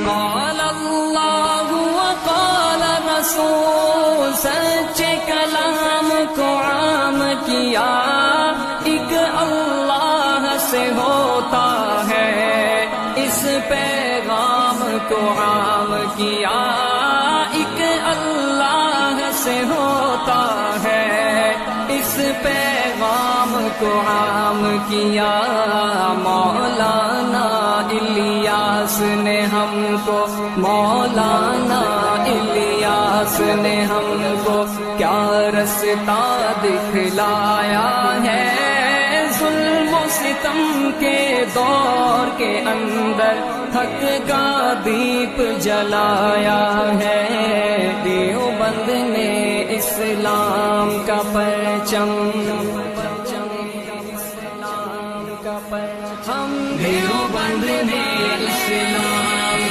قال اللہ وقال رسول، سچے کلام کو عام کیا، ایک اللہ سے ہوتا ہے، اس پیغام کو عام کیا، ایک اللہ سے ہوتا ہے، اس پیغام کو عام کیا۔ مولانا الیاس نے ہم کو، مولانا الیاس نے ہم کو کیا رستہ دکھلایا ہے، ظلم و ستم کے دور کے اندر حق کا دیپ جلایا ہے، دیوبند نے اسلام کا پرچم